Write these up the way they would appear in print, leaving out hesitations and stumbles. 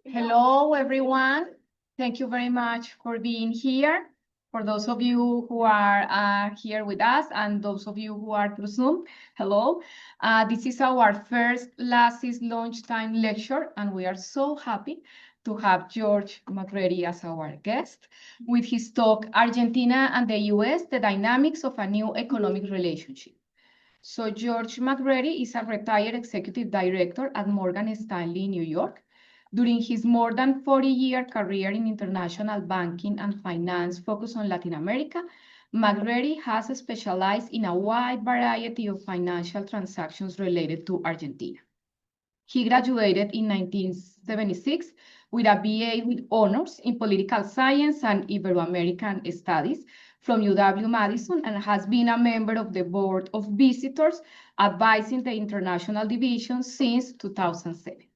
Hello, everyone. Thank you very much for being here. For those of you who are here with us and those of you who are through Zoom, hello. This is our first LACIS Lunchtime lecture, and we are so happy to have George McReddie as our guest with his talk, Argentina and the US, the Dynamics of a New Economic Relationship. So George McReddie is a retired executive director at Morgan Stanley in New York. During his more than 40-year career in international banking and finance focused on Latin America, McReddie has specialized in a wide variety of financial transactions related to Argentina. He graduated in 1976 with a BA with honors in political science and Ibero-American studies from UW-Madison and has been a member of the Board of Visitors advising the International Division since 2007.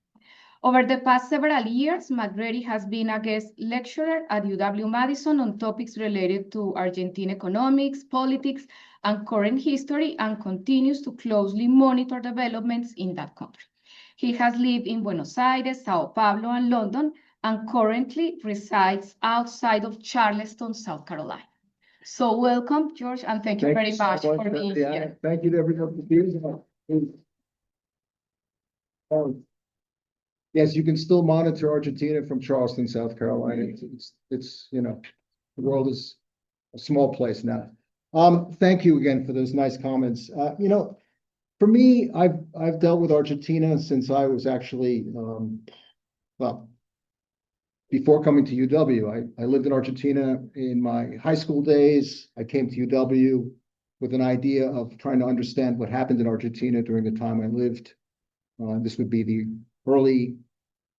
Over the past several years, McReddie has been a guest lecturer at UW-Madison on topics related to Argentine economics, politics, and current history, and continues to closely monitor developments in that country. He has lived in Buenos Aires, Sao Paulo, and London, and currently resides outside of Charleston, South Carolina. So welcome, George, and thank you very much for being here. Thank you to everyone for being here. Yes, you can still monitor Argentina from Charleston, South Carolina. It's you know, the world is a small place now. Thank you again for those nice comments. You know, for me, I've dealt with Argentina since I was actually well, before coming to UW. I lived in Argentina in my high school days. I came to UW with an idea of trying to understand what happened in Argentina during the time I lived. This would be the early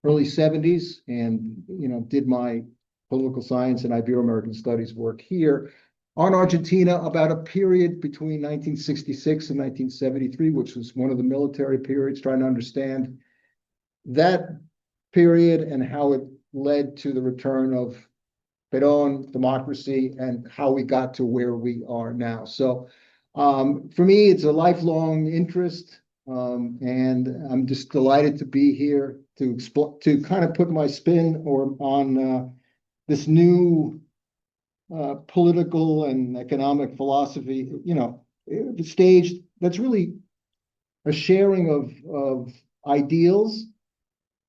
70s, and you know, did my political science and Ibero-American studies work here on Argentina about a period between 1966 and 1973, which was one of the military periods, trying to understand that period and how it led to the return of Perón, democracy, and how we got to where we are now. So for me, it's a lifelong interest, and I'm just delighted to be here to kind of put my spin on this new political and economic philosophy, you know, the stage that's really a sharing of ideals,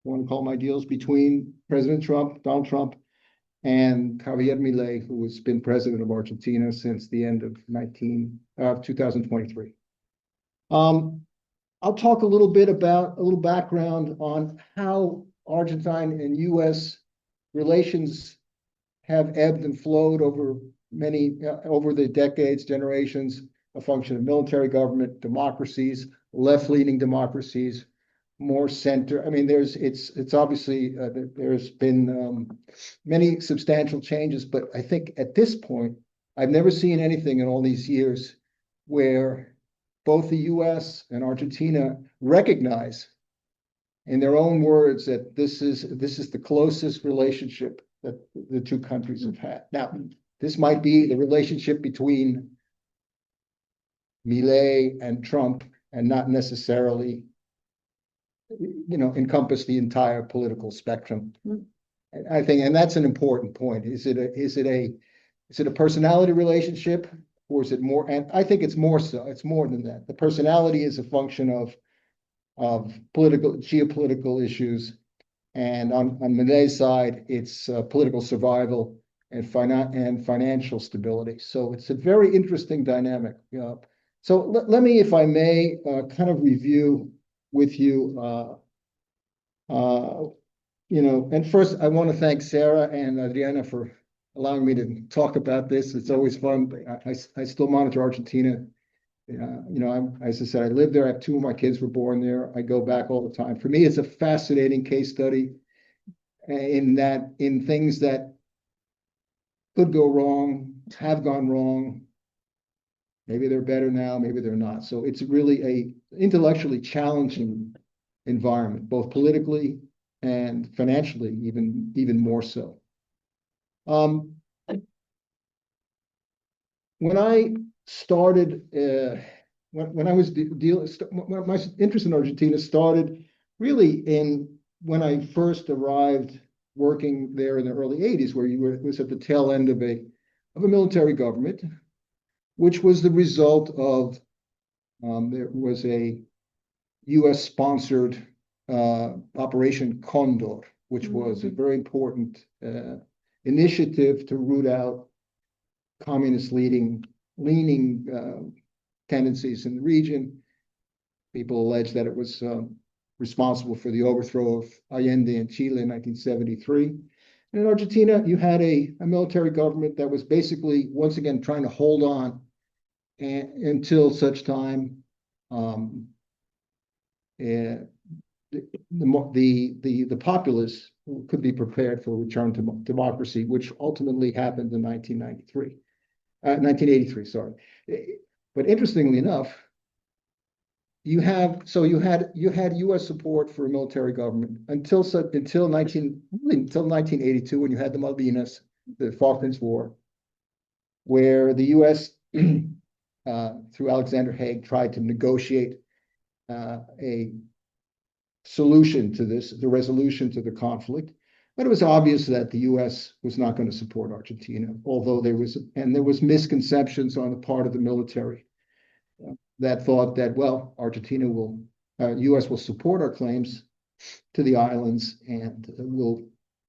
I want to call them ideals, between President Trump, Donald Trump, and Javier Milei, who has been president of Argentina since the end of 2023. I'll talk a little bit about a little background on how Argentine and US relations have ebbed and flowed over the decades, generations, a function of military government, democracies, left-leaning democracies, more center. I mean, it's obviously there's been many substantial changes, but I think at this point, I've never seen anything in all these years where both the US and Argentina recognize in their own words that this is the closest relationship that the two countries have had. Now, this might be the relationship between Milei and Trump and not necessarily, you know, encompass the entire political spectrum. I think, and that's an important point. Is it a personality relationship, or is it more? And I think it's more so. It's more than that. The personality is a function of geopolitical issues, and on Milei's side, it's political survival and financial stability. So it's a very interesting dynamic. So let me, if I may, kind of review with you, you know, and first I want to thank Sarah and Adriana for allowing me to talk about this. It's always fun. I still monitor Argentina. You know, as I said, I lived there. I have two of my kids were born there. I go back all the time. For me, it's a fascinating case study in things that could go wrong, have gone wrong. Maybe they're better now, maybe they're not. So it's really a intellectually challenging environment, both politically and financially, even more so. When I started, when I was when my interest in Argentina started really in when I first arrived working there in the early 80s, where it was at the tail end of a military government, which was the result of there was a U.S. sponsored Operation Condor, which was a very important initiative to root out communist leaning tendencies in the region. People allege that it was responsible for the overthrow of Allende in Chile in 1973. And in Argentina, you had a military government that was basically, once again, trying to hold on until such time the populace could be prepared for a return to democracy, which ultimately happened in 1983, sorry. But interestingly enough, you had U.S. support for a military government until 1982, when you had the Malvinas, the Falklands War, where the U.S. through Alexander Haig tried to negotiate a solution to this, the resolution to the conflict. But it was obvious that the U.S. was not going to support Argentina, although there was misconceptions on the part of the military that thought that, well, U.S. will support our claims to the islands, and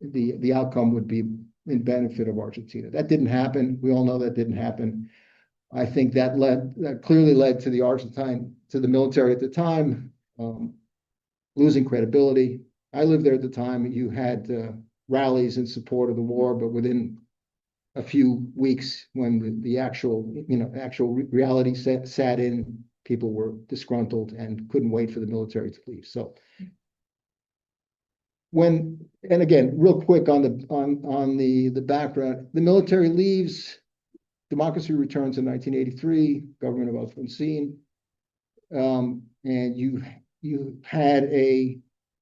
the outcome would be in benefit of Argentina. That didn't happen. We all know that didn't happen. I think that clearly led to the military at the time losing credibility. I lived there at the time. You had rallies in support of the war, but within a few weeks, when the actual reality sat in, people were disgruntled and couldn't wait for the military to leave. So and again, real quick on the background, the military leaves, democracy returns in 1983, government of Alfonsín, and you had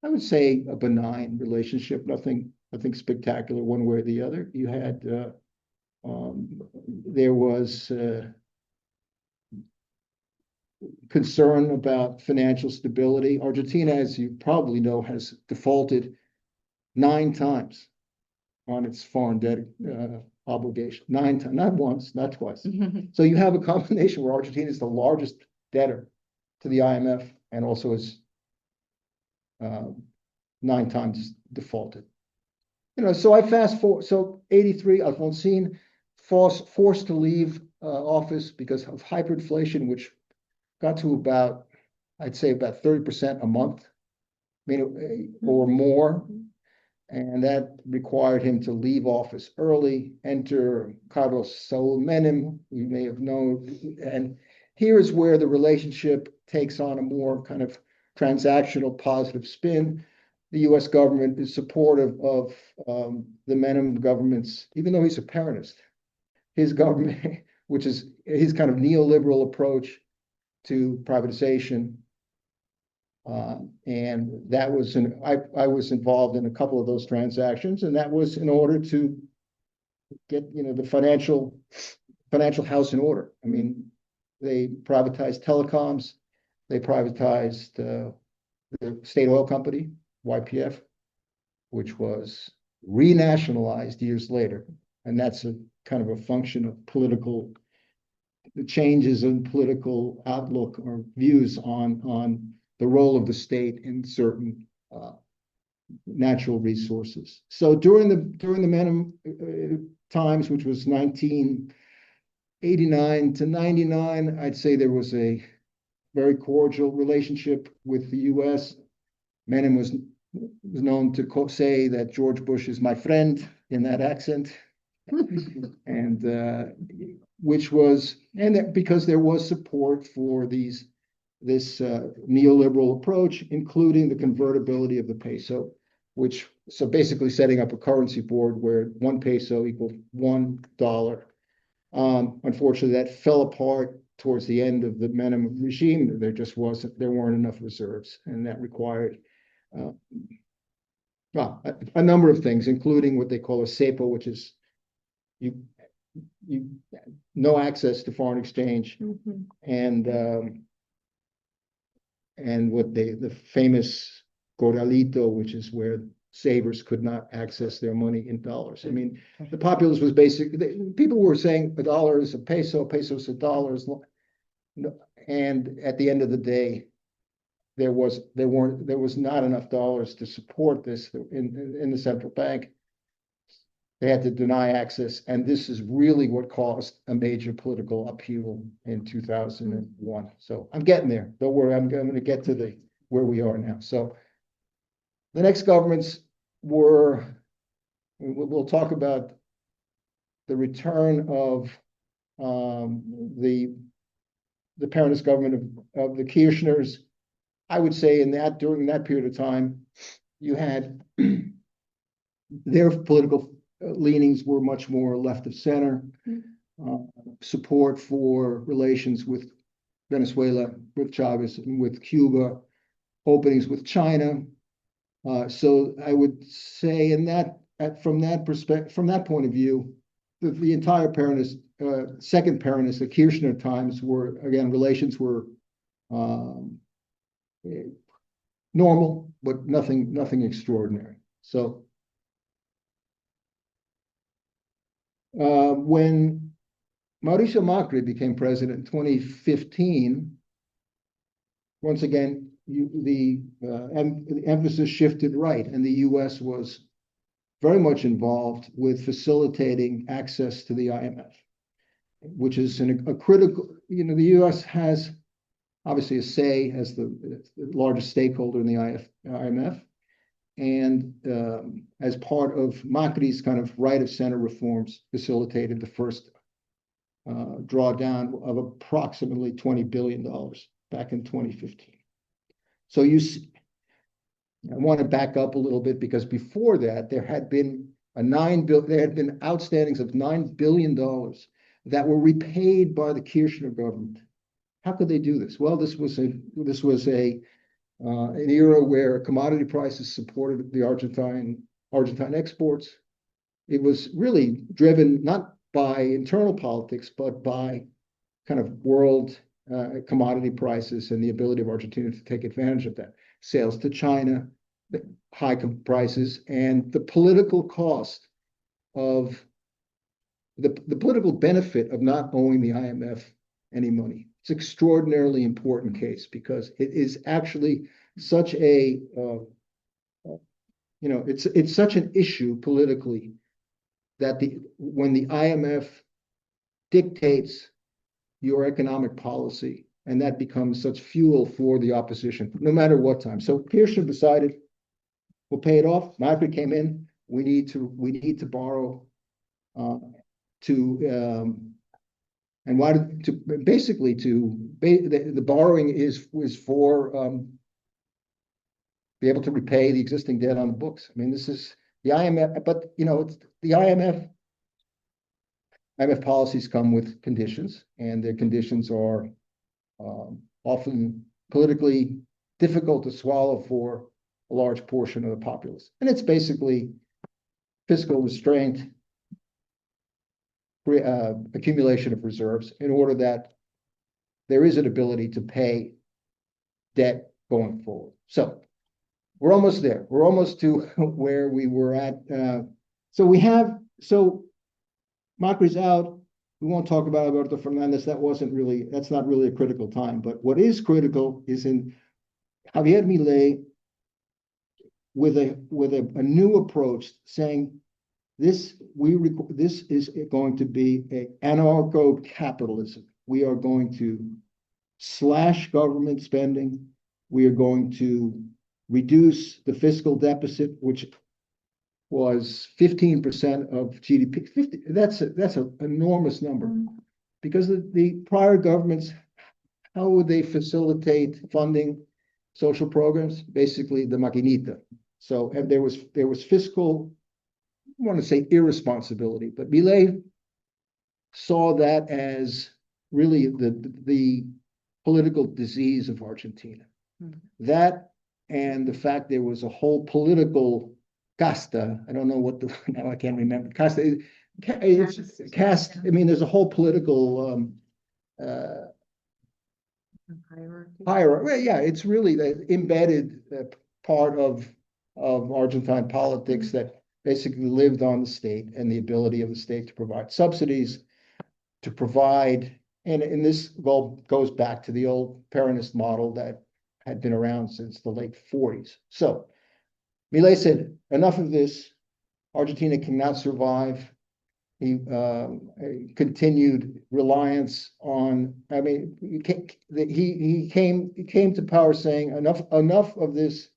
I would say, a benign relationship, nothing spectacular one way or the other. You had there was concern about financial stability. Argentina, as you probably know, has defaulted 9 times on its foreign debt obligation. 9 times, not once, not twice. So you have a combination where Argentina is the largest debtor to the IMF and also is 9 times defaulted. So I fast forward. So 83, Alfonsín forced to leave office because of hyperinflation, which got to about, I'd say, about 30% a month, or more. And that required him to leave office early, enter Carlos Saúl Menem, you may have known. And here's where the relationship takes on a more kind of transactional positive spin. The U.S. government is supportive of the Menem government's, even though he's a Peronist, his government, which is his kind of neoliberal approach to privatization. And that was I was involved in a couple of those transactions, and that was in order to get the financial house in order. I mean, they privatized telecoms, they privatized the state oil company, YPF, which was renationalized years later, and that's a kind of a function of the changes in political outlook or views on the role of the state in certain natural resources. So during the Menem times, which was 1989 to 99, I'd say there was a very cordial relationship with the U.S. Menem was known to say that George Bush is my friend in that accent, and because there was support for this neoliberal approach, including the convertibility of the peso, so basically setting up a currency board where 1 peso equals $1. Unfortunately, that fell apart towards the end of the Menem regime. There weren't enough reserves, and that required a number of things, including what they call a cepo, which is no access to foreign exchange, and what the famous corralito, which is where savers could not access their money in dollars. I mean, the populace was basically, people were saying a dollar is a peso, peso is a dollar, and at the end of the day, there was not enough dollars to support this in the central bank. They had to deny access, and this is really what caused a major political upheaval in 2001. So I'm getting there. Don't worry, I'm going to get to where we are now. So the next governments were, we'll talk about the return of the Peronist government of the Kirchners. I would say during that period of time, you had their political leanings were much more left of center, support for relations with Venezuela, with Chavez, and with Cuba, openings with China. So I would say from that point of view, the entire Peronist, second Peronist, the Kirchner times were, again, relations were normal, but nothing extraordinary. So when Mauricio Macri became president in 2015, once again, the emphasis shifted right, and the U.S. was very much involved with facilitating access to the IMF, which is a critical, the U.S. has obviously a say as the largest stakeholder in the IMF, and as part of Macri's kind of right of center reforms, facilitated the first drawdown of approximately $20 billion back in 2015. So I want to back up a little bit, because before that there had been outstandings of $9 billion that were repaid by the Kirchner government. How could they do this? Well, this was an era where commodity prices supported the Argentine exports. It was really driven not by internal politics, but by kind of world commodity prices and the ability of Argentina to take advantage of that. Sales to China, the high prices, and the political cost of the political benefit of not owing the IMF any money. It's an extraordinarily important case, because it is actually such a, it's such an issue politically that when the IMF dictates your economic policy, and that becomes such fuel for the opposition, no matter what time. So Kirchner decided, we'll pay it off. Macri came in. We need to borrow and the borrowing was for be able to repay the existing debt on the books. I mean, this is the IMF, but it's the IMF policies come with conditions, and their conditions are often politically difficult to swallow for a large portion of the populace. And it's basically fiscal restraint, accumulation of reserves, in order that there is an ability to pay debt going forward. So we're almost there. We're almost to where we were at. So Macri's out. We won't talk about Alberto Fernandez. That's not really a critical time. But what is critical is in Javier Milei with a new approach, saying this is going to be an anarcho-capitalism. We are going to slash government spending. We are going to reduce the fiscal deficit, which was 15% of GDP. That's an enormous number, because the prior governments, how would they facilitate funding social programs? Basically, the maquinita. So there was fiscal, I want to say irresponsibility, but Milei saw that as really the political disease of Argentina. That, and the fact there was a whole political casta. I don't know what now I can't remember. Casta, it's cast. I mean, there's a whole political hierarchy. Well, yeah, it's really the embedded part of Argentine politics that basically lived on the state and the ability of the state to provide subsidies, to provide, and this goes back to the old Peronist model that had been around since the late 40s. So Milei said, enough of this. Argentina cannot survive. He continued reliance on, I mean, he came to power saying enough of this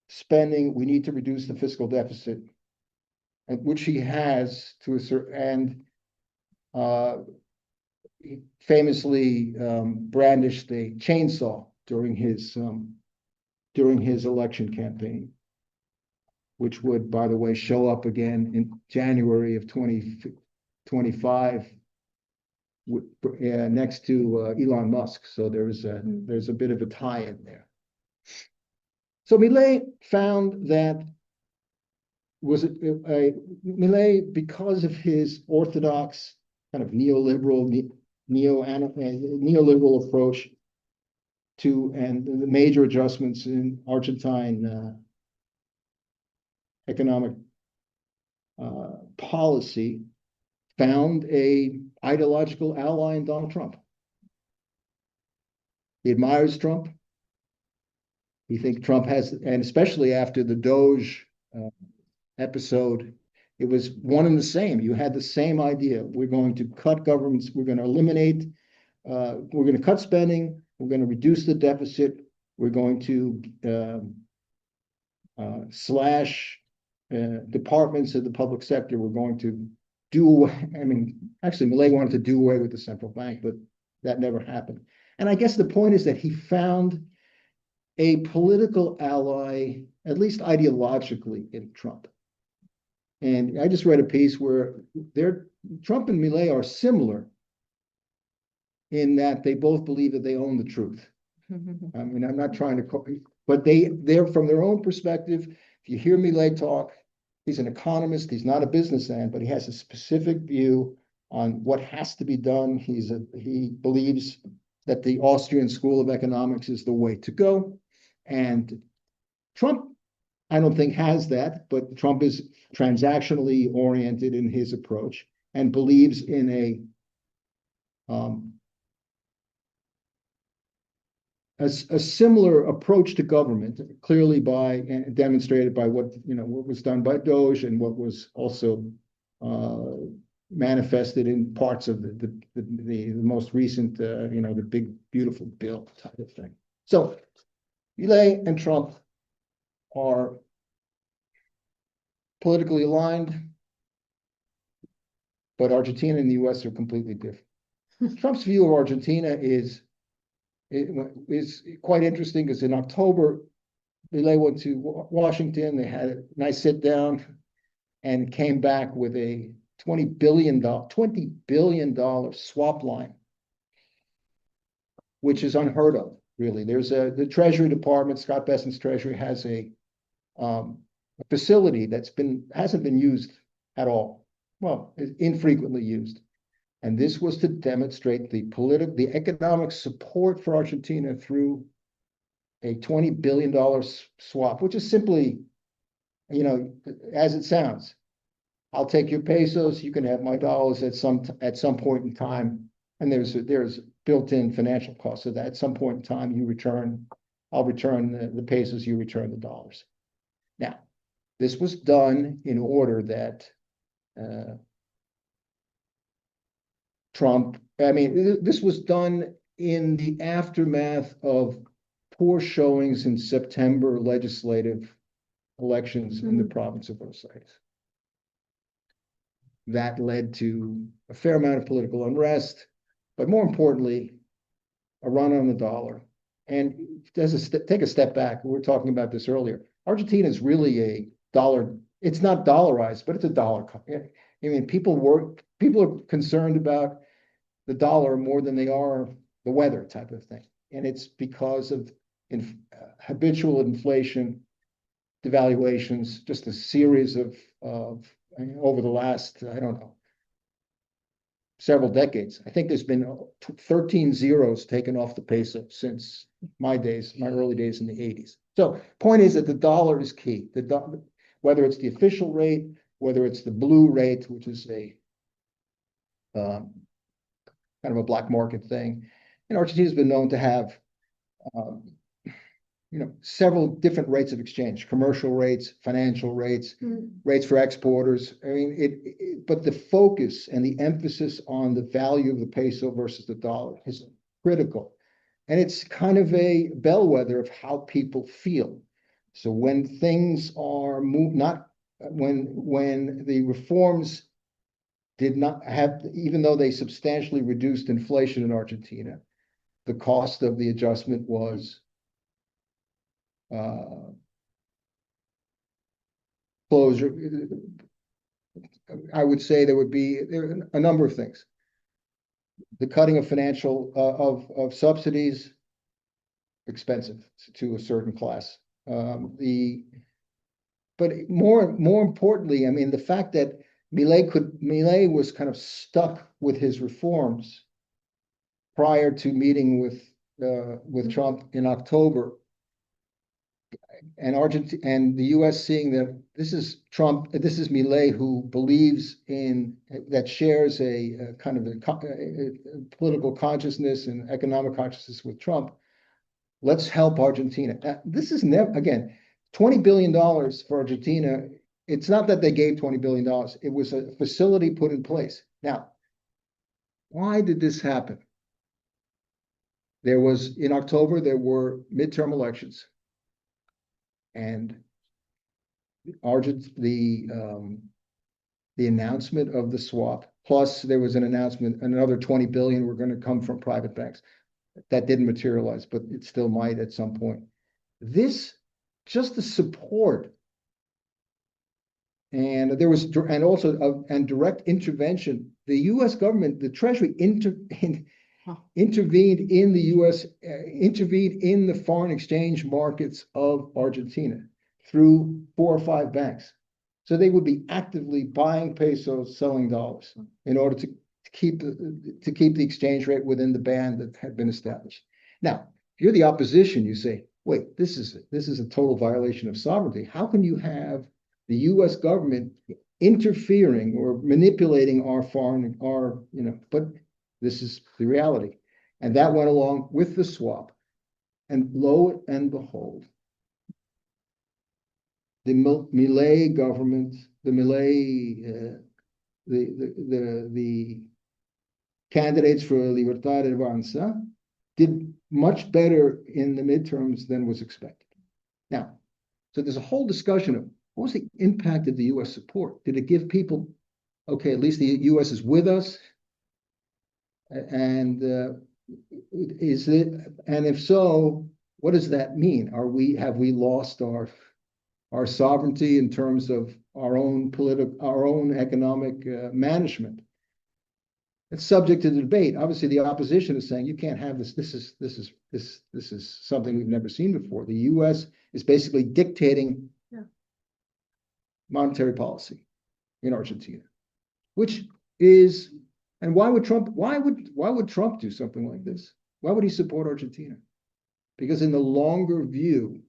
spending. We need to reduce the fiscal deficit, which he has to a certain, and he famously brandished a chainsaw during his election campaign, which would, by the way, show up again in January of 2025 next to Elon Musk. So there's a bit of a tie in there. So Milei found that Milei, because of his orthodox kind of neoliberal approach to, and the major adjustments in Argentine economic policy, found a ideological ally in Donald Trump. He admires Trump. He thinks Trump has, and especially after the Doge episode, it was one and the same. You had the same idea. We're going to cut governments. We're going to eliminate. We're going to cut spending. We're going to reduce the deficit. We're going to slash departments of the public sector. We're going to do, I mean, actually, Milei wanted to do away with the central bank, but that never happened. And I guess the point is that he found a political ally, at least ideologically, in Trump. And I just read a piece where Trump and Milei are similar in that they both believe that they own the truth. I mean, I'm not trying to, but they're from their own perspective. If you hear Milei talk, he's an economist. He's not a businessman, but he has a specific view on what has to be done. He believes that the Austrian School of Economics is the way to go. And Trump, I don't think, has that, but Trump is transactionally oriented in his approach and believes in a similar approach to government, clearly demonstrated by what was done by Doge and what was also manifested in parts of the most recent, the big beautiful bill type of thing. So Milei and Trump are politically aligned, but Argentina and the U.S. are completely different. Trump's view of Argentina is quite interesting, because in October, Milei went to Washington. They had a nice sit down and came back with a $20 billion swap line, which is unheard of, really. There's the Treasury Department, Scott Bessement's Treasury, has a facility hasn't been used at all. Well, is infrequently used. And this was to demonstrate the economic support for Argentina through a $20 billion swap, which is simply, as it sounds, I'll take your pesos, you can have my dollars at some point in time. And there's built-in financial costs of that. At some point in time, I'll return the pesos, you return the dollars. Now, this was done in order that this was done in the aftermath of poor showings in September legislative elections in the province of Buenos Aires. That led to a fair amount of political unrest, but more importantly, a run on the dollar. And take a step back, we were talking about this earlier. Argentina is really a dollar. It's not dollarized, but it's a dollar. I mean, people are concerned about the dollar more than they are the weather type of thing. And it's because of habitual inflation, devaluations, just a series of over the last, I don't know, several decades. I think there's been 13 zeros taken off the peso since my early days in the 80s. So point is that the dollar is key. Whether it's the official rate, whether it's the blue rate, which is a kind of a black market thing. And Argentina has been known to have several different rates of exchange, commercial rates, financial rates, rates for exporters. I mean, but the focus and the emphasis on the value of the peso versus the dollar is critical. And it's kind of a bellwether of how people feel. So when things are when the reforms did not have, even though they substantially reduced inflation in Argentina, the cost of the adjustment was closure. I would say there are a number of things. The cutting of financial of subsidies, expensive to a certain class. But more importantly, I mean, the fact that Milei was kind of stuck with his reforms prior to meeting with Trump in October, and Argentina and the U.S. seeing that this is Milei, who believes that shares a kind of a political consciousness and economic consciousness with Trump. Let's help Argentina. This is never, again, $20 billion for Argentina. It's not that they gave $20 billion. It was a facility put in place. Now, why did this happen? In October, there were midterm elections. And the announcement of the swap, plus there was an announcement, another 20 billion were going to come from private banks. That didn't materialize, but it still might at some point. Just the support, and there was, and also direct intervention. The U.S. government, the Treasury intervened in the U.S., intervened in the foreign exchange markets of Argentina through 4 or 5 banks. So they would be actively buying pesos, selling dollars in order to keep the exchange rate within the band that had been established. Now, if you're the opposition, you say, wait, this is a total violation of sovereignty. How can you have the U.S. government interfering or manipulating but this is the reality. And that went along with the swap. And lo and behold, the Milei government, the candidates for Libertad Avanza did much better in the midterms than was expected. Now, so there's a whole discussion of what was the impact of the U.S. support? Did it give people, okay, at least the U.S. is with us? And if so, what does that mean? Have we lost our sovereignty in terms of our own economic management? It's subject to debate. Obviously, the opposition is saying you can't have this. This is something we've never seen before. The U.S. is basically dictating monetary policy in Argentina, which is, and why would Trump do something like this? Why would he support Argentina? Because in the longer view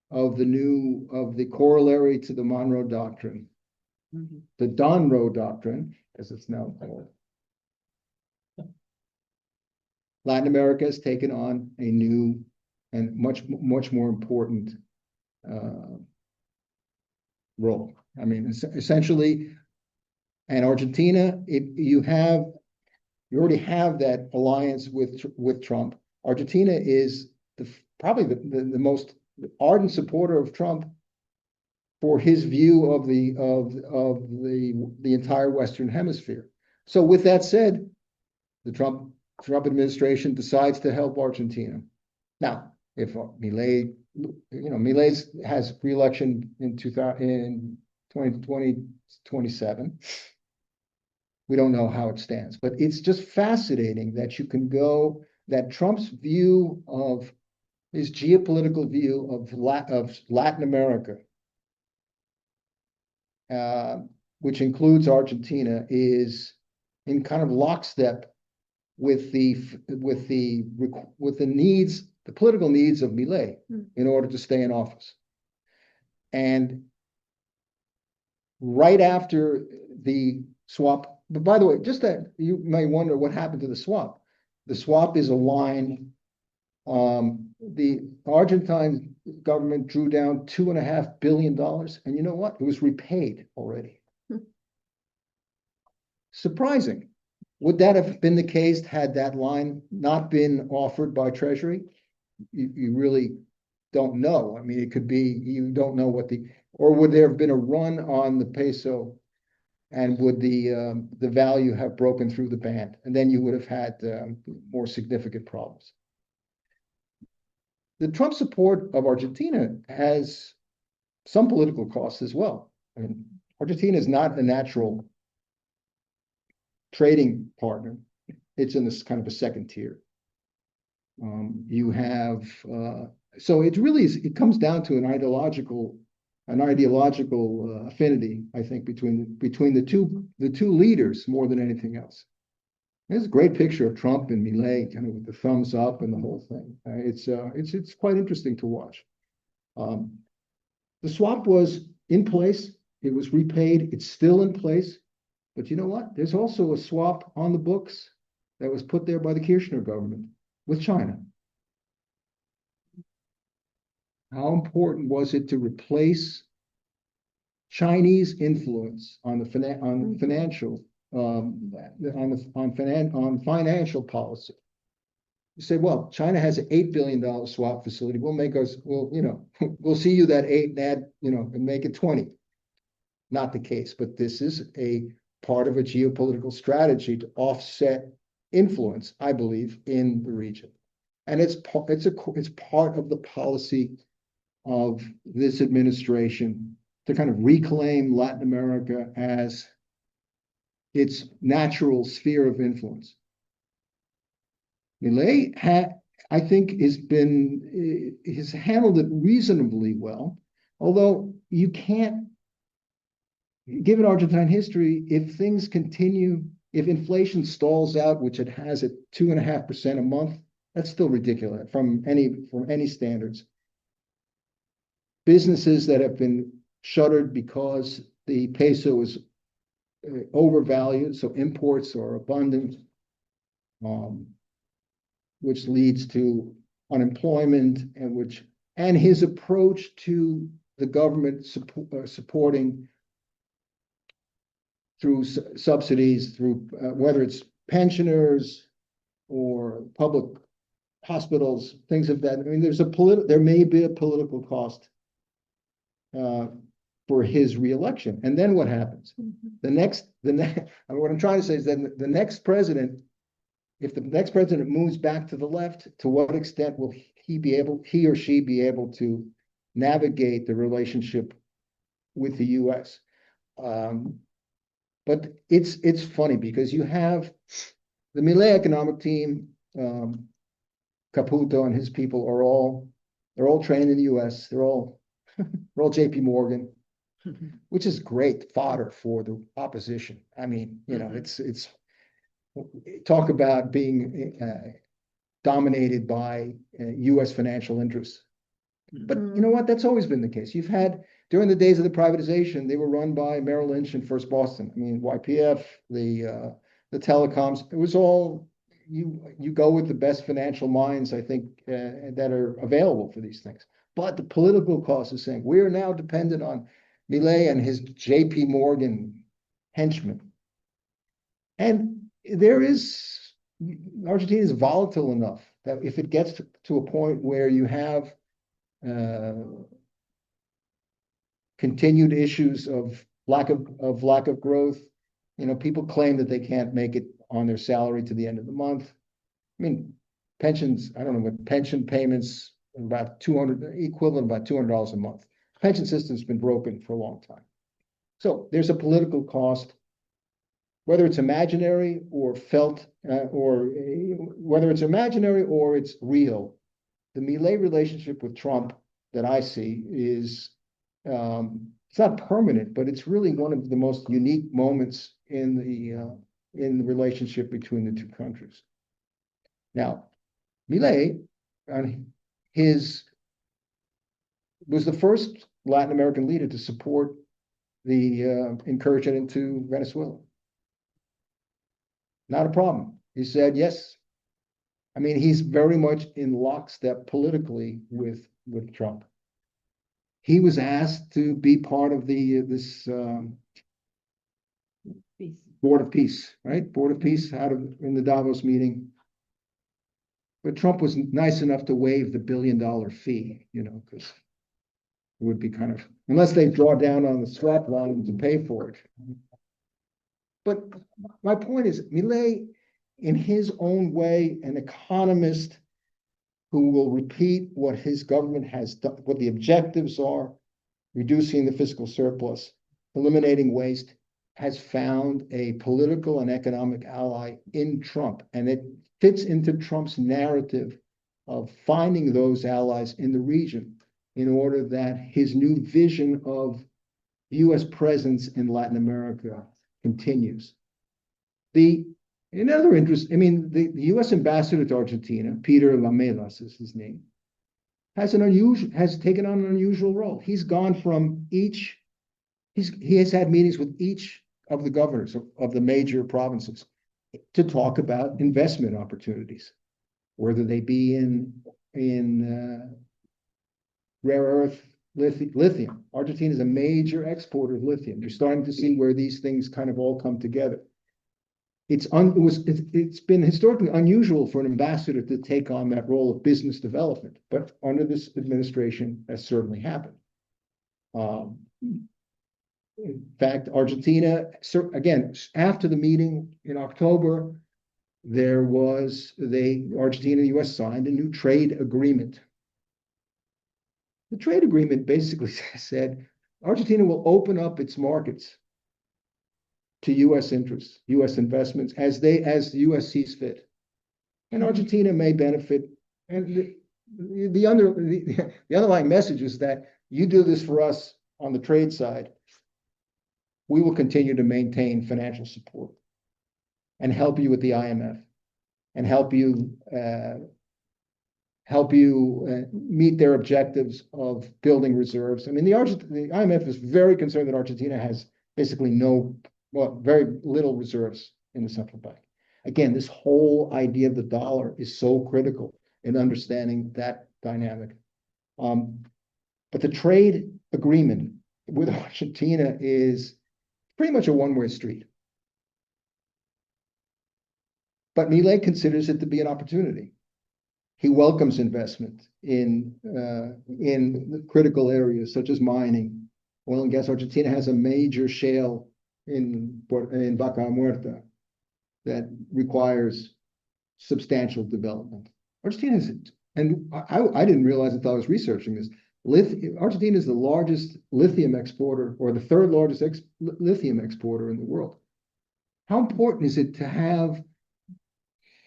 of the corollary to the Monroe Doctrine, the Donroe Doctrine, as it's now called, Latin America has taken on a new and much more important role. I mean, essentially, and Argentina, you already have that alliance with Trump. Argentina is probably the most ardent supporter of Trump for his view of the entire Western Hemisphere. So with that said, the Trump administration decides to help Argentina. Now, if Milei has re-election in 2027, we don't know how it stands, but it's just fascinating that that Trump's view of his geopolitical view of Latin America, which includes Argentina, is in kind of lockstep with the needs the political needs of Milei in order to stay in office. And right after the swap, but by the way, just that you may wonder what happened to the swap. The swap is a line. The Argentine government drew down $2.5 billion, and you know what? It was repaid already. Surprising. Would that have been the case had that line not been offered by Treasury? You really don't know. I mean, it could be, you don't know what or would there have been a run on the peso, and would the value have broken through the band? And then you would have had more significant problems. The Trump support of Argentina has some political costs as well. I mean, Argentina is not a natural trading partner. It's in this kind of a second tier. You have so it really is. It comes down to an ideological affinity, I think, between the two leaders more than anything else. There's a great picture of Trump and Milei, kind of with the thumbs up and the whole thing. It's quite interesting to watch. The swap was in place. It was repaid. It's still in place. But you know what? There's also a swap on the books that was put there by the Kirchner government with China. How important was it to replace Chinese influence on financial policy? You say, well, China has an $8 billion swap facility. We'll see you that 8 and add, and make it 20. Not the case, but this is a part of a geopolitical strategy to offset influence, I believe, in the region. And it's part of the policy of this administration to kind of reclaim Latin America as its natural sphere of influence. Milei, I think, has handled it reasonably well, although you can't, given Argentine history, if things continue, if inflation stalls out, which it has at 2.5% a month, that's still ridiculous from any standards. Businesses that have been shuttered because the peso is overvalued, so imports are abundant, which leads to unemployment, and his approach to the government supporting through subsidies, through whether it's pensioners or public hospitals, things of that. I mean, there may be a political cost for his reelection. And then what happens? What I'm trying to say is that the next president, if the next president moves back to the left, to what extent will he or she be able to navigate the relationship with the U.S.? But it's funny because you have the Milei economic team, Caputo and his people they're all trained in the U.S. They're all J.P. Morgan, which is great fodder for the opposition. I mean, it's talk about being dominated by U.S. financial interests. But you know what? That's always been the case. You've had, during the days of the privatization, they were run by Merrill Lynch and First Boston. I mean, YPF, the telecoms, it was all, you go with the best financial minds, I think, that are available for these things. But the political cost is saying, we are now dependent on Milei and his J.P. Morgan henchmen. And Argentina is volatile enough that if it gets to a point where you have continued issues of lack of growth, people claim that they can't make it on their salary to the end of the month. I mean, pensions, I don't know what pension payments, about equivalent about $200 a month. The pension system's been broken for a long time. So there's a political cost, whether it's imaginary or felt, or whether it's imaginary or it's real. The Milei relationship with Trump that I see is, it's not permanent, but it's really one of the most unique moments in the relationship between the two countries. Now, Milei, was the first Latin American leader to support the incursion into Venezuela. Not a problem. He said yes. I mean, he's very much in lockstep politically with Trump. He was asked to be part of this Board of Peace, right? Board of Peace in the Davos meeting. But Trump was nice enough to waive the $1 billion fee, because it would be kind of, unless they draw down on the swap line to pay for it. But my point is, Milei, in his own way, an economist who will repeat what his government has done, what the objectives are, reducing the fiscal surplus, eliminating waste, has found a political and economic ally in Trump. And it fits into Trump's narrative of finding those allies in the region in order that his new vision of U.S. presence in Latin America continues. Another interest, the U.S. ambassador to Argentina, Peter Lamelas is his name, has taken on an unusual role. He's gone from he has had meetings with each of the governors of the major provinces to talk about investment opportunities, whether they be in rare earth lithium. Argentina is a major exporter of lithium. You're starting to see where these things kind of all come together. It's been historically unusual for an ambassador to take on that role of business development, but under this administration, that certainly happened. In fact, Argentina, again, after the meeting in October, Argentina and the U.S. signed a new trade agreement. The trade agreement basically said Argentina will open up its markets to U.S. interests, U.S. investments, as the U.S. sees fit. And Argentina may benefit. And the underlying message is that you do this for us on the trade side, we will continue to maintain financial support and help you with the IMF and help you meet their objectives of building reserves. The IMF is very concerned that Argentina has basically very little reserves in the central bank. Again, this whole idea of the dollar is so critical in understanding that dynamic. But the trade agreement with Argentina is pretty much a one-way street. But Milei considers it to be an opportunity. He welcomes investment in critical areas such as mining, oil and gas. Argentina has a major shale in Vaca Muerta that requires substantial development. Argentina is, and I didn't realize until I was researching this, Argentina is the largest lithium exporter, or the third largest lithium exporter in the world. How important is it to have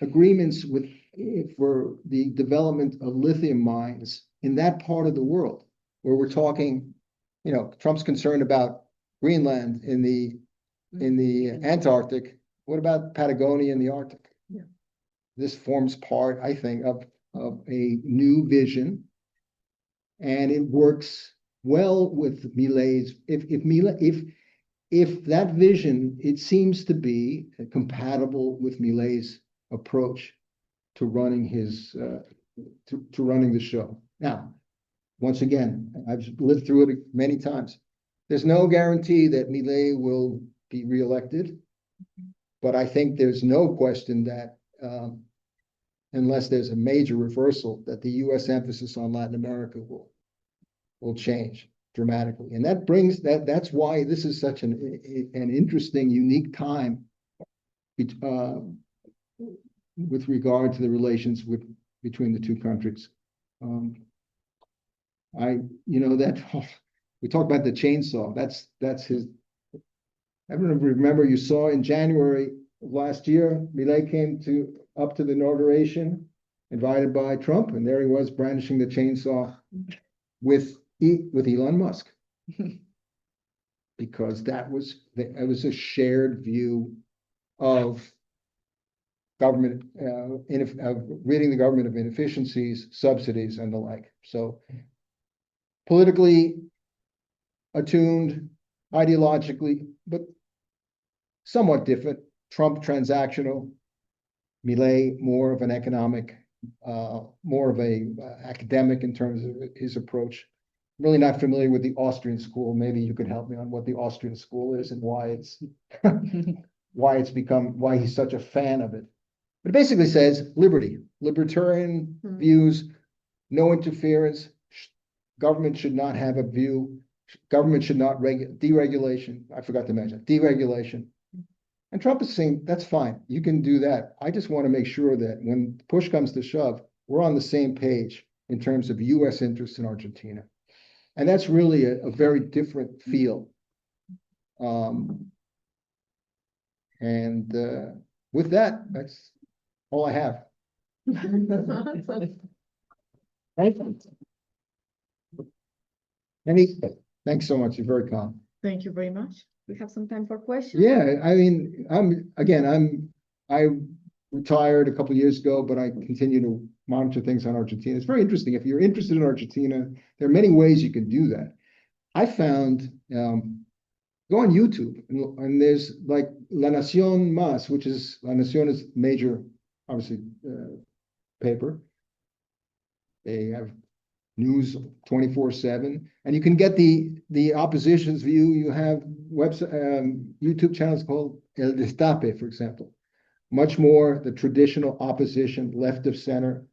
agreements for the development of lithium mines in that part of the world, where we're talking, Trump's concerned about Greenland in the Antarctic. What about Patagonia in the Arctic? Yeah. This forms part, I think, of a new vision, and it works well with Milei's. If that vision, it seems to be compatible with Milei's approach to running to running the show. Now, once again, I've lived through it many times. There's no guarantee that Milei will be reelected, but I think there's no question that unless there's a major reversal, that the U.S. emphasis on Latin America will change dramatically. And that's why this is such an interesting, unique time with regard to the relations between the two countries. We talk about the chainsaw. That's his. I remember you saw in January of last year, Milei came up to the inauguration, invited by Trump, and there he was brandishing the chainsaw with Elon Musk, because it was a shared view of government, ridding the government of inefficiencies, subsidies, and the like. So politically attuned, ideologically, but somewhat different. Trump transactional, Milei more of an economic, more of a academic in terms of his approach. I'm really not familiar with the Austrian school. Maybe you could help me on what the Austrian school is and why it's why he's such a fan of it. But it basically says liberty, libertarian views, no interference. Government should not have a view. Government should not deregulation. I forgot to mention deregulation. And Trump is saying, that's fine. You can do that. I just want to make sure that when push comes to shove, we're on the same page in terms of U.S. interests in Argentina. And that's really a very different feel. With that, that's all I have. Thank you. Thanks so much. You're very calm. Thank you very much. We have some time for questions. Yeah, I mean, I retired a couple of years ago, but I continue to monitor things on Argentina. It's very interesting. If you're interested in Argentina, there are many ways you can do that. I found, go on YouTube, and there's like La Nación Más, which is, La Nación is major, obviously, paper. They have news 24/7, and you can get the opposition's view. You have YouTube channels called El Destape, for example. Much more the traditional opposition, left of center.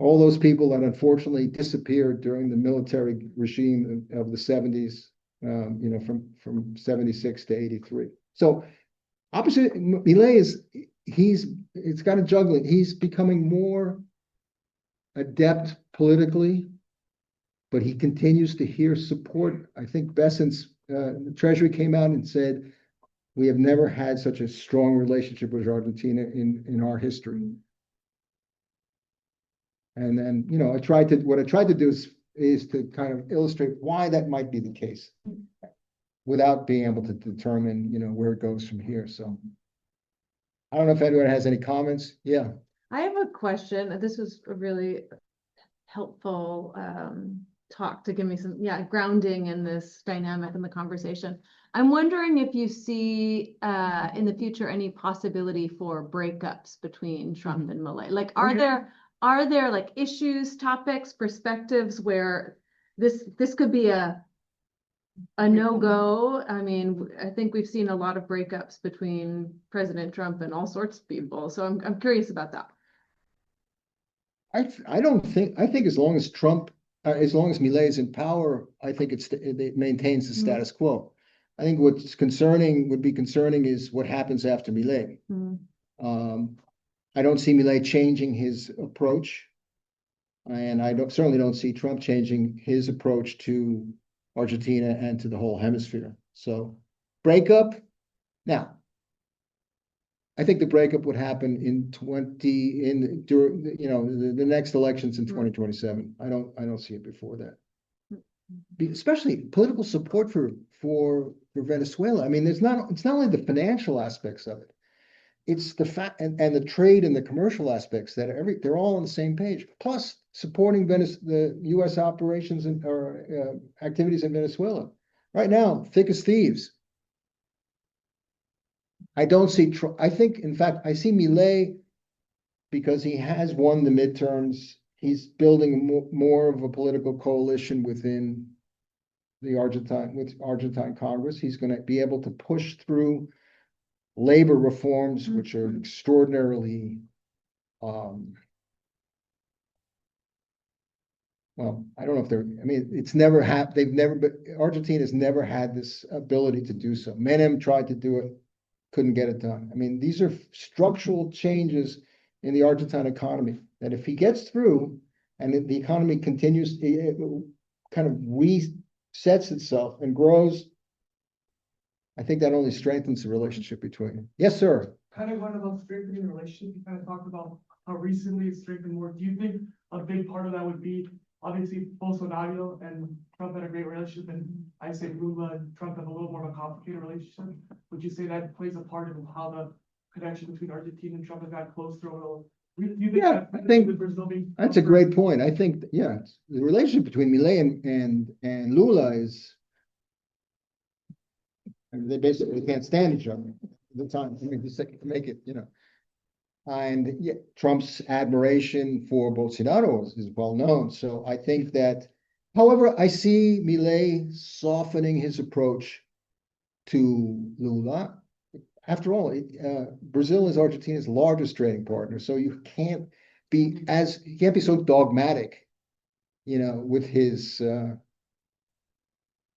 All those people that unfortunately disappeared during the military regime of the 70s, from 76 to 83. So opposite, Milei it's got a juggling. He's becoming more adept politically, but he continues to hear support. I think Besant's the Treasury came out and said, we have never had such a strong relationship with Argentina in our history. And then, what I tried to do is to kind of illustrate why that might be the case without being able to determine, where it goes from here. So I don't know if anyone has any comments. Yeah. I have a question. This was a really helpful talk to give me some grounding in this dynamic in the conversation. I'm wondering if you see in the future any possibility for breakups between Trump and Milei. Like, are there like issues, topics, perspectives where this could be a no-go? I mean, I think we've seen a lot of breakups between President Trump and all sorts of people. So I'm curious about that. I think as long as Milei is in power, I think it maintains the status quo. I think would be concerning is what happens after Milei. I don't see Milei changing his approach, and I certainly don't see Trump changing his approach to Argentina and to the whole hemisphere. So breakup. Now, I think the breakup would happen during the next elections in 2027. I don't see it before that. Especially political support for Venezuela. I mean, it's not only the financial aspects of it. It's the fact and the trade and the commercial aspects that they're all on the same page. Plus supporting the U.S. operations or activities in Venezuela. Right now, thick as thieves. I don't see. I think, in fact, I see Milei because he has won the midterms. He's building more of a political coalition within the Argentine Congress. He's going to be able to push through labor reforms, which are extraordinarily, well, I don't know if Argentina's never had this ability to do so. Menem tried to do it, couldn't get it done. I mean, these are structural changes in the Argentine economy that if he gets through and the economy continues, it kind of resets itself and grows, I think that only strengthens the relationship between them. Yes, sir. Kind of one about strengthening the relationship. You kind of talked about how recently it's strengthened more. Do you think a big part of that would be obviously Bolsonaro and Trump had a great relationship, and I say Lula and Trump have a little more of a complicated relationship? Would you say that plays a part in how the connection between Argentina and Trump has got closer or will? Do you think Yeah, that I think with Brazil being that's a closer? great point. I think, yeah, the relationship between Milei and Lula is, I mean, they basically can't stand each other at the time. I mean, just to make it, you know. And yeah, Trump's admiration for Bolsonaro is well known. So I think that, however, I see Milei softening his approach to Lula. After all, Brazil is Argentina's largest trading partner, so you can't be so dogmatic, you know, with his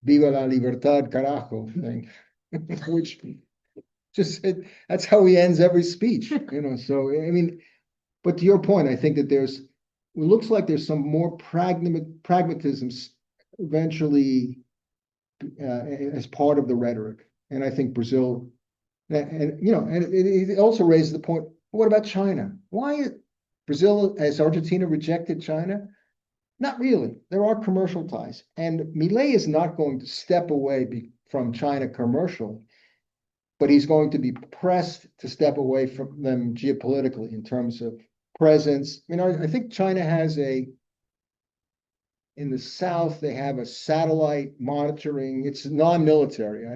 "Viva la libertad, carajo" thing, which just that's how he ends every speech, you know. So I mean, but to your point, I think that it looks like there's some more pragmatism eventually as part of the rhetoric, and I think Brazil. And you know, and it also raises the point, what about China? Why Brazil, has Argentina rejected China? Not really. There are commercial ties. And Milei is not going to step away from China commercially, but he's going to be pressed to step away from them geopolitically in terms of presence. I mean, I think China has in the south, they have a satellite monitoring. It's non-military.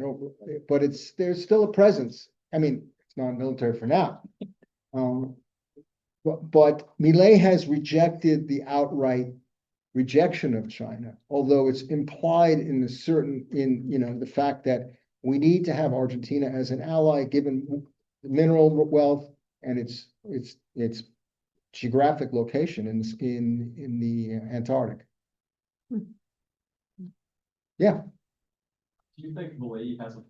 But there's still a presence. I mean, it's non-military for now. But Milei has rejected the outright rejection of China, although it's implied in you know, the fact that we need to have Argentina as an ally, given mineral wealth and its geographic location in the Antarctic. Yeah. Do you think Milei has a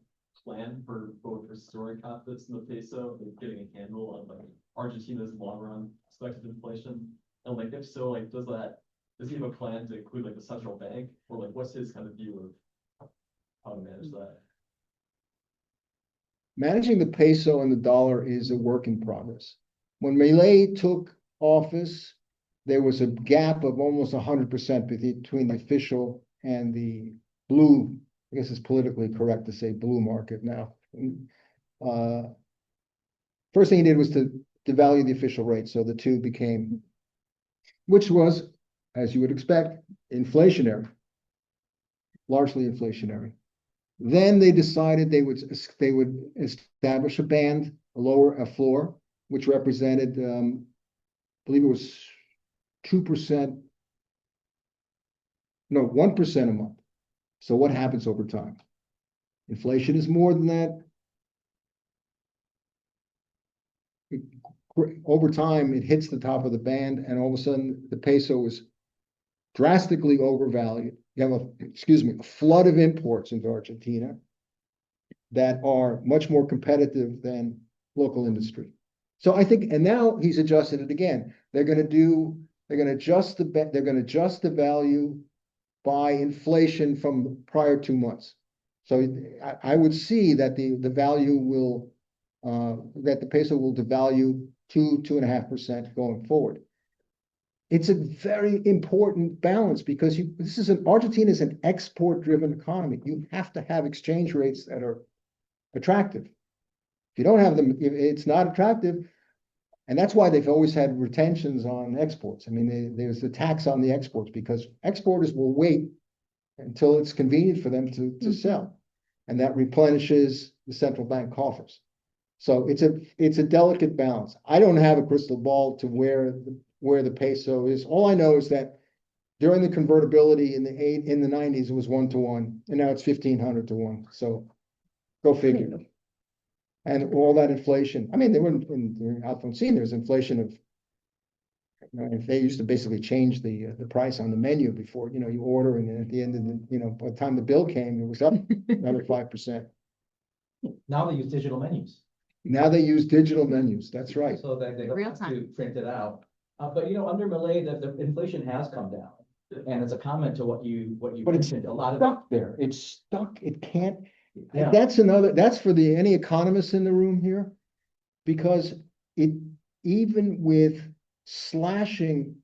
plan for both restoring confidence in the peso and getting a handle on like Argentina's long run expected inflation? And like if so, like does he have a plan to include like the central bank, or like what's his kind of view of how to manage that? Managing the peso and the dollar is a work in progress. When Milei took office, there was a gap of almost 100% between the official and the blue, I guess it's politically correct to say blue market now. First thing he did was to devalue the official rate, so the two became, which was, as you would expect, inflationary, largely inflationary. Then they decided they would establish a band, a floor, which represented, I believe it was 2%, no, 1% a month. So what happens over time? Inflation is more than that. Over time, it hits the top of the band, and all of a sudden, the peso is drastically overvalued. You have a flood of imports into Argentina that are much more competitive than local industry. So I think, and now he's adjusted it again. They're going to adjust the value by inflation from the prior 2 months. So I would see that the value will, that the peso will devalue 2.5% going forward. It's a very important balance because Argentina is an export-driven economy. You have to have exchange rates that are attractive. If you don't have them, it's not attractive. And that's why they've always had retentions on exports. I mean, there's the tax on the exports because exporters will wait until it's convenient for them to sell. And that replenishes the central bank coffers. So it's a delicate balance. I don't have a crystal ball to where the peso is. All I know is that during the convertibility in the 90s, it was 1-to-1, and now it's 1,500 to 1. So go figure. And all that inflation. I mean, they weren't in Alfonsine, there's inflation of, they used to basically change the price on the menu before, you order, and then at the end of by the time the bill came, it was up another 5%. Now they use digital menus. Now they use digital menus. That's right. So that they don't Real have time. to print it out. But under Milei, the inflation has come down. And it's a comment to what you But it's mentioned, a lot of. stuck there. It's stuck. It can't. Yeah. That's for any economists in the room here, because even with slashing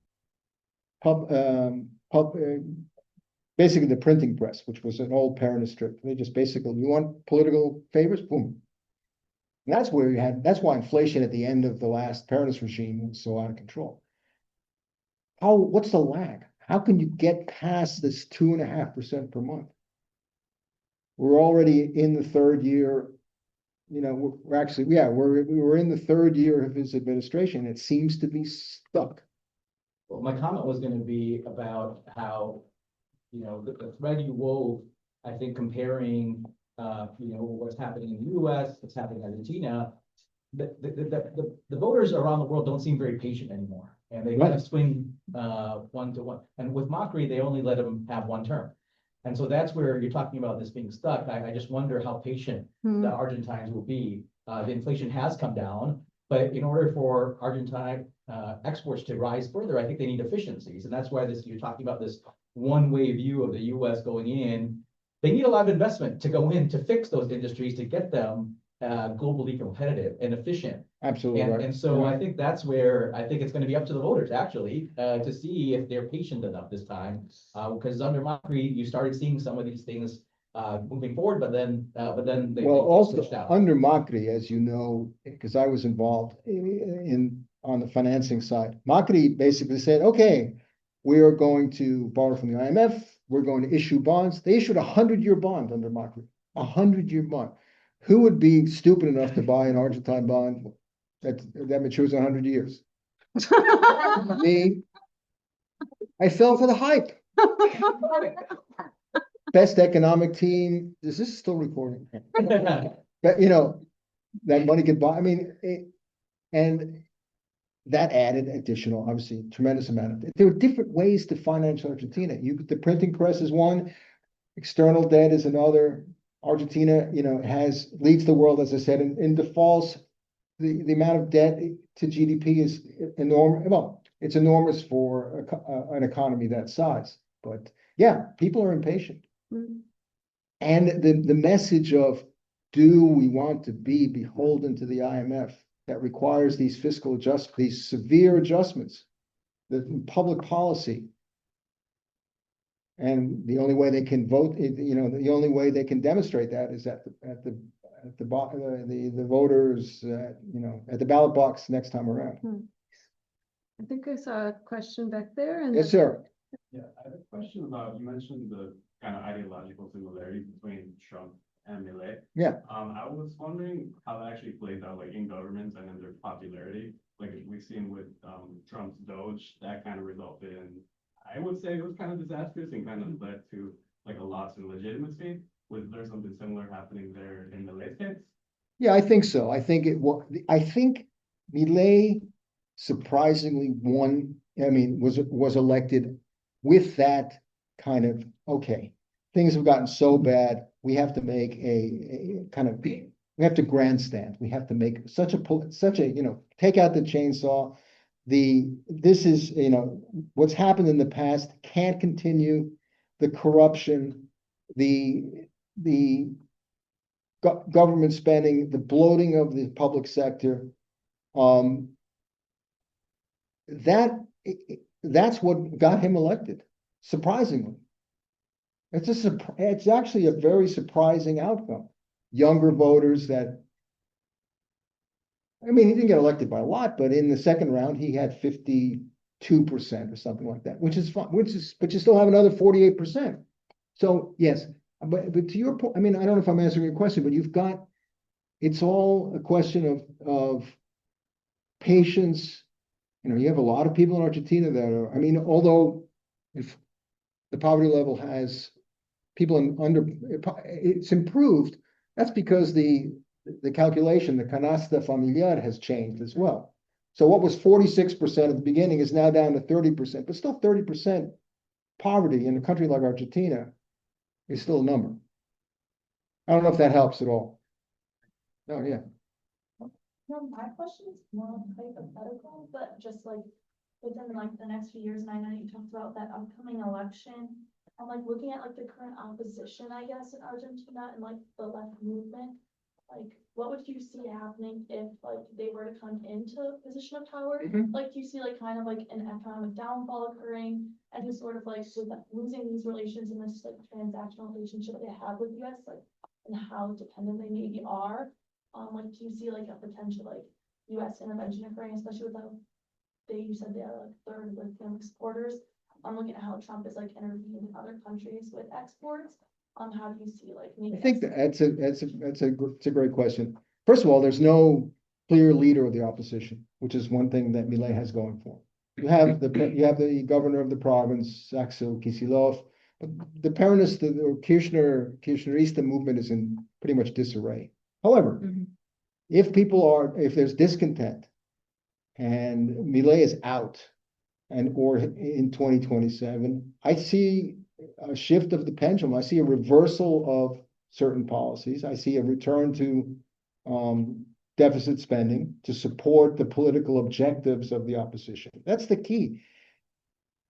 basically the printing press, which was an old Peronist trick. They just basically, you want political favors, boom. And that's why inflation at the end of the last Paris regime was so out of control. What's the lag? How can you get past this 2.5% per month? We're already in the third year. We're actually, we were in the third year of his administration. It seems to be stuck. Well, my comment was gonna be about how, the thread you wove, I think comparing, what's happening in the US, what's happening in Argentina, the voters around the world don't seem very patient anymore. And they kind of swing, 1 to 1. And with McReddie, they only let him have 1 term. And so that's where you're talking about this being stuck. I just wonder how patient the Argentines will be. The inflation has come down, but in order for Argentine exports to rise further, I think they need efficiencies. And that's why you're talking about this one-way view of the US going in. They need a lot of investment to go in to fix those industries, to get them globally competitive and efficient. Absolutely right. And so I think that's where I think it's going to be up to the voters actually to see if they're patient enough this time. Because under McReddie, you started seeing some of these things moving forward, but then they also switched out. under McReddie, as you know, because I was involved on the financing side, McReddie basically said, okay, we are going to borrow from the IMF. We're going to issue bonds. They issued a 100-year bond under McReddie, a 100-year bond. Who would be stupid enough to buy an Argentine bond that matures 100 years? Me. I fell for the hype. Best economic team. Is this still recording? But that money could buy. I mean, and that added additional, obviously, tremendous amount of. There were different ways to finance Argentina. The printing press is one, external debt is another. Argentina, leads the world, as I said, in defaults. The amount of debt to GDP is enormous. Well, it's enormous for an economy that size. But yeah, people are impatient. And the message of, do we want to be beholden to the IMF that requires these these severe adjustments, the public policy? And the only way they can vote, the only way they can demonstrate that is at the voters, at the ballot box next time around. I think I saw a question back there. And Yes, sir. Yeah, I have a question about, you mentioned the kind of ideological similarities between Trump and Milei. Yeah. I was wondering how that actually plays out, like in governments and in their popularity. Like we've seen with Trump's Doge, that kind of resulted in, I would say it was kind of disastrous and kind of led to like a loss in legitimacy. Was there something similar happening there in Milei's case? Yeah, I think so. I think Milei surprisingly won. I mean, was elected with that kind of, okay, things have gotten so bad. We have to make a kind of, we have to grandstand. We have to make such a, take out the chainsaw. This is, what's happened in the past can't continue. The corruption, the government spending, the bloating of the public sector, that's what got him elected, surprisingly. It's actually a very surprising outcome. Younger voters that, I mean, he didn't get elected by a lot, but in the second round, he had 52% or something like that, which is fine, but you still have another 48%. So yes, but to your point, I mean, I don't know if I'm answering your question, but it's all a question of patience. You have a lot of people in Argentina that are, I mean, although if the poverty level has people it's improved, that's because the calculation, the canasta familiar has changed as well. So what was 46% at the beginning is now down to 30%, but still 30% poverty in a country like Argentina is still a number. I don't know if that helps at all. Oh, yeah. No, my question is more hypothetical, but just like within like the next few years, and I know you talked about that upcoming election. I'm like looking at like the current opposition, I guess, in Argentina and like the left movement. Like, what would you see happening if like they were to come into a position of power? Like, do you see like kind of like an economic downfall occurring and just sort of like with losing these relations and this like transactional relationship they have with US, like, and how dependent they maybe are Like, do you see like a potential like US intervention occurring, especially with how you said they are like third lithium exporters? I'm looking at how Trump is like intervening in other countries with exports. How do you see like I maybe? think that's a great question. First of all, there's no clear leader of the opposition, which is one thing that Milei has going for. You have the governor of the province, Axel Kicillof. The Peronist, the Kirchnerista movement is in pretty much disarray. However, if there's discontent and Milei is out or in 2027, I see a shift of the pendulum. I see a reversal of certain policies. I see a return to deficit spending to support the political objectives of the opposition. That's the key.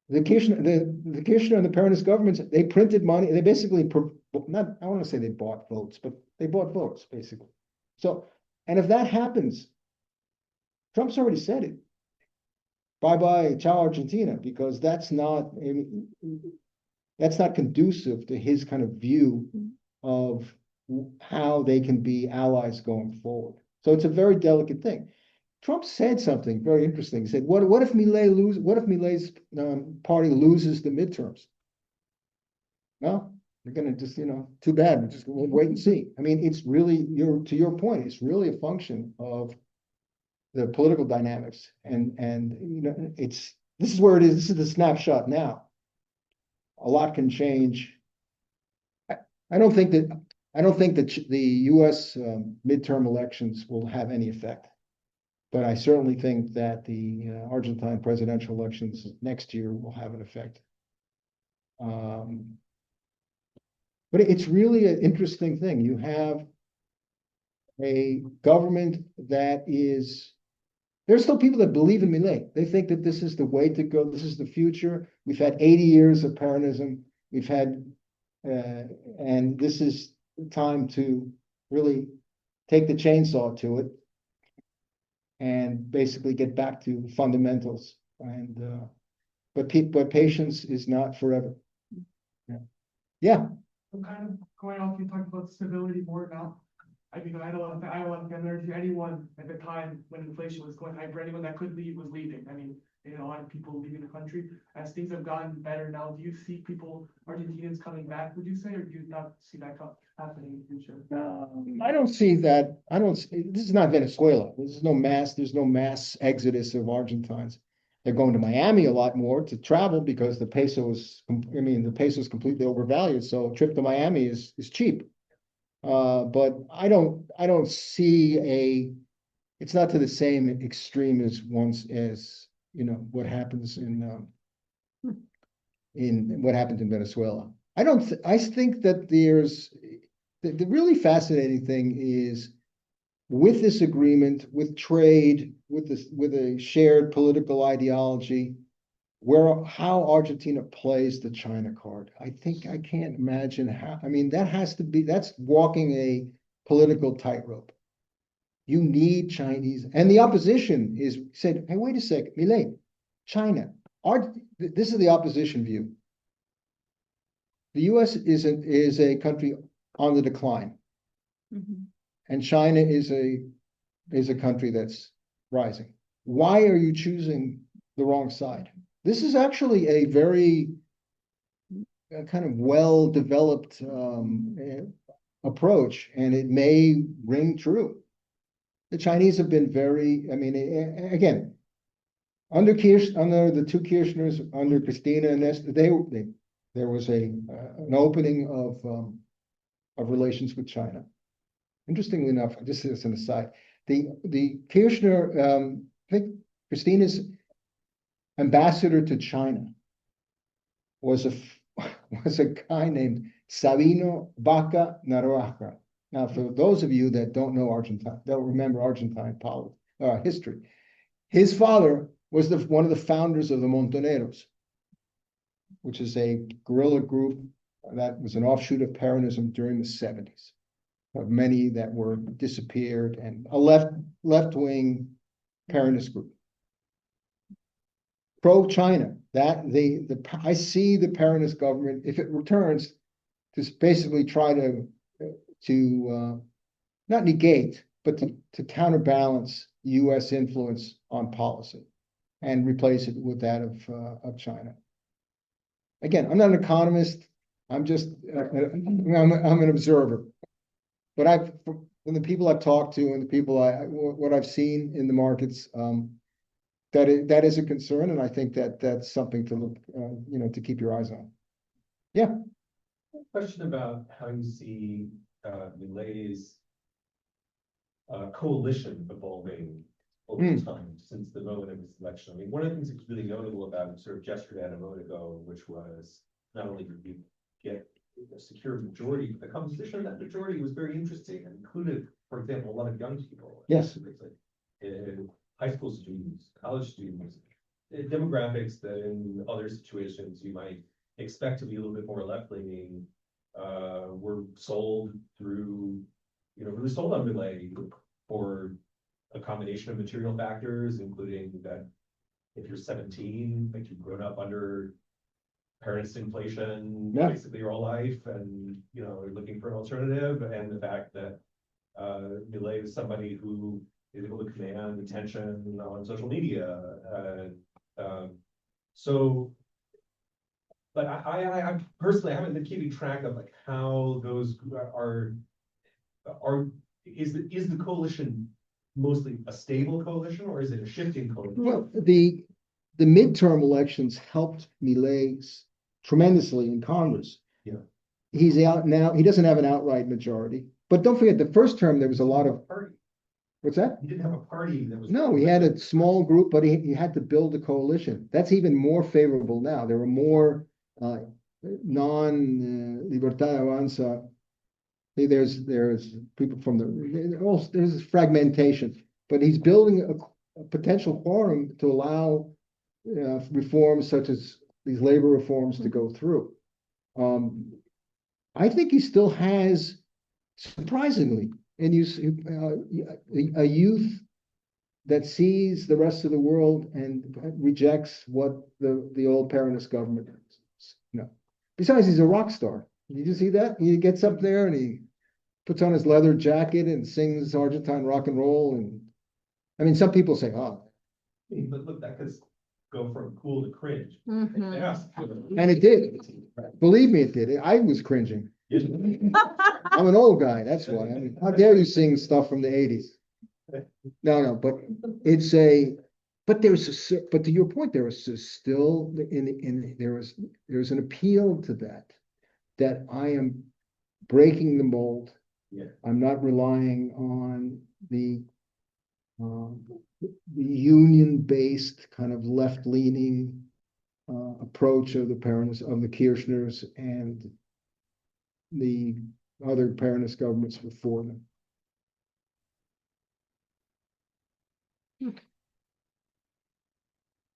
The Kirchner and the Peronist governments, they printed money. They basically, I want to say they bought votes, but they bought votes, basically. So, and if that happens, Trump's already said it. Bye-bye, ciao Argentina, because that's not conducive to his kind of view of how they can be allies going forward. So it's a very delicate thing. Trump said something very interesting. He said, what if Milei's party loses the midterms? Well, they're going to just, too bad. We're just going to wait and see. I mean, it's really, to your point, it's really a function of the political dynamics. And this is where it is. This is the snapshot now. A lot can change. I don't think that the U.S. Midterm elections will have any effect. But I certainly think that the Argentine presidential elections next year will have an effect. But it's really an interesting thing. You have a government that there's still people that believe in Milei. They think that this is the way to go. This is the future. We've had 80 years of Peronism. And this is time to really take the chainsaw to it and basically get back to fundamentals. But patience is not forever. Yeah. I'm kind of going off, you talked about stability more now. I mean, I don't want energy. Anyone at the time when inflation was going high, for anyone that could leave was leaving. I mean, a lot of people leaving the country. As things have gotten better now, do you see Argentinians coming back, would you say, or do you not see that happening in the future? I don't see that. This is not Venezuela. There's no mass exodus of Argentines. They're going to Miami a lot more to travel because the peso is completely overvalued. So a trip to Miami is cheap. But I don't see it's not to the same extreme as what happens in what happened in Venezuela. I think that the really fascinating thing is with this agreement, with trade, with a shared political ideology, how Argentina plays the China card. I can't imagine how. I mean, that's walking a political tightrope. You need Chinese, and the opposition said, hey, wait a second, Milei, China. This is the opposition view. The U.S. is a country on the decline, and China is a country that's rising. Why are you choosing the wrong side? This is actually a very kind of well-developed approach, and it may ring true. The Chinese have been again, under the two Kirchners, under Christina and Esther, there was an opening of relations with China. Interestingly enough, just as an aside, the Kirchner, I think Christina's ambassador to China was a guy named Sabino Baca Naranjo. Now, for those of you that don't remember Argentine history, his father was one of the founders of the Montoneros, which is a guerrilla group that was an offshoot of Peronism during the 70s. Of many that were disappeared, and a left-wing Peronist group. Pro-China, I see the Peronist government, if it returns, to basically try to not negate, but to counterbalance US influence on policy and replace it with that of China. Again, I'm not an economist. I'm just, I'm an observer. But from the people I've talked to and the people what I've seen in the markets, that is a concern, and I think that's something to look, to keep your eyes on. Yeah. Question about how you see Milei's coalition evolving over time since the moment of his election. I mean, one of the things that's really notable about him sort of gestured at a moment ago, which was not only did he get a secure majority, but the composition of that majority was very interesting and included, for example, a lot of young people. Yes. High school students, college students, demographics that in other situations you might expect to be a little bit more left-leaning, were sold through, really sold on Milei for a combination of material factors, including that if you're 17, like you've grown up under parents' inflation basically your whole life, and you're looking for an alternative, and the fact that Milei is somebody who is able to command attention on social media. But I personally haven't been keeping track of like how those is the coalition mostly a stable coalition, or is it a shifting coalition? Well, the midterm elections helped Milei tremendously in Congress. Yeah. He's out now. He doesn't have an outright majority. But don't forget, the first term there was a lot of Party. What's that? He didn't have a party that was. No, he had a small group, but he had to build a coalition. That's even more favorable now. There were more non-Libertad Avanza. There's people from there's fragmentation, but he's building a potential quorum to allow reforms such as these labor reforms to go through. I think he still has, surprisingly, and a youth that sees the rest of the world and rejects what the old Peronist government is. Besides, he's a rock star. Did you see that? He gets up there and he puts on his leather jacket and sings Argentine rock and roll. And I mean, some people say, "Oh," but look, that could go from cool to cringe. Mhm. Yeah. and it did. Believe me, it did. I was cringing. I'm an old guy. That's why. I mean, how dare you sing stuff from the '80s? No, but it's but to your point, there is still there's an appeal to that I am breaking the mold. Yeah. I'm not relying on the union-based kind of left-leaning approach of the Kirchners and the other Peronist governments before them.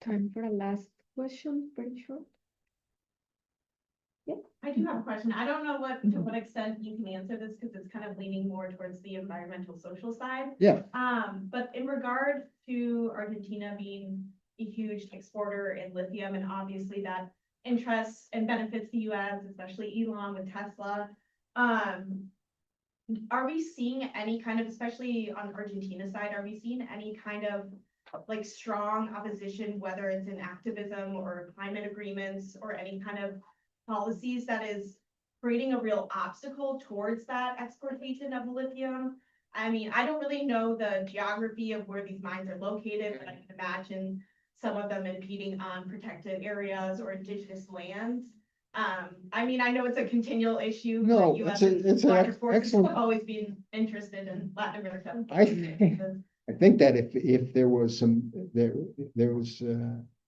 Time for a last question, pretty short. I do have a question. I don't know to what extent you can answer this because it's kind of leaning more towards the environmental social side. Yeah. But in regard to Argentina being a huge exporter in lithium, and obviously that interests and benefits the US, especially Elon with Tesla. Are we seeing any kind of, especially on Argentina side, are we seeing any kind of like strong opposition, whether it's in activism or climate agreements or any kind of policies that is creating a real obstacle towards that exportation of lithium? I mean, I don't really know the geography of where these mines are located, but I can imagine some of them impeding on protected areas or indigenous lands. I mean, I know it's a continual issue. No, the US it's an larger forces excellent. have always been interested in Latin America. I think that if there was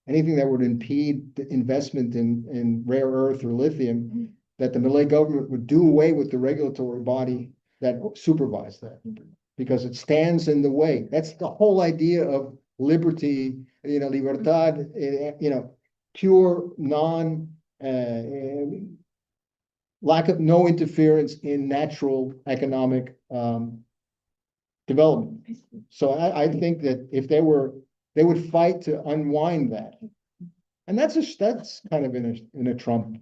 anything that would impede the investment in rare earth or lithium, that the Malay government would do away with the regulatory body that supervised that, because it stands in the way. That's the whole idea of liberty, libertad, pure lack of no interference in natural economic development. So I think that if they would fight to unwind that, and that's kind of in a Trump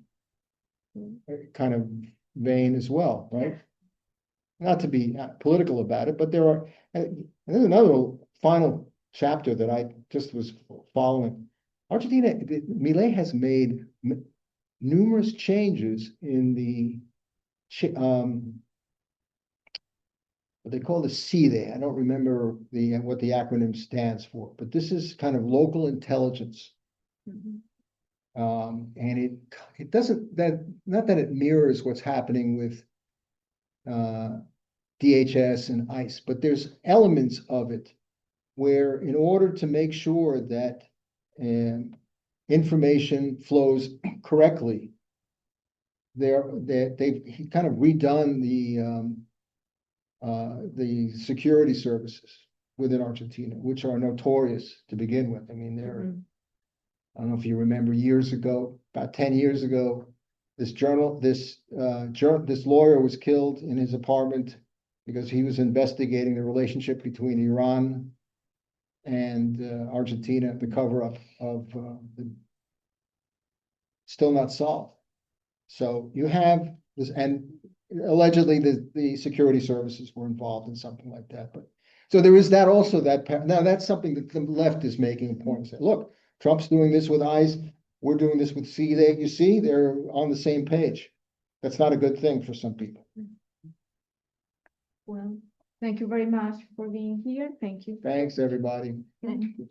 kind of vein as well, right? not to be political about it, but there are, and there's another final chapter that I just was following. Argentina, Milei has made numerous changes in the what they call the CIDE. I don't remember what the acronym stands for, but this is kind of local intelligence. And it doesn't, not that it mirrors what's happening with DHS and ICE, but there's elements of it where, in order to make sure that information flows correctly, they've kind of redone the security services within Argentina, which are notorious to begin with. I mean, I don't know if you remember years ago, about 10 years ago, this lawyer was killed in his apartment because he was investigating the relationship between Iran and Argentina, the cover-up of still not solved. So you have this, and allegedly the security services were involved in something like that. But so there is that also, now that's something that the left is making a point. Say, look, Trump's doing this with ICE, we're doing this with CIDE. You see, they're on the same page. That's not a good thing for some people. Well, thank you very much for being here. Thank you. Thanks, everybody. Thank you.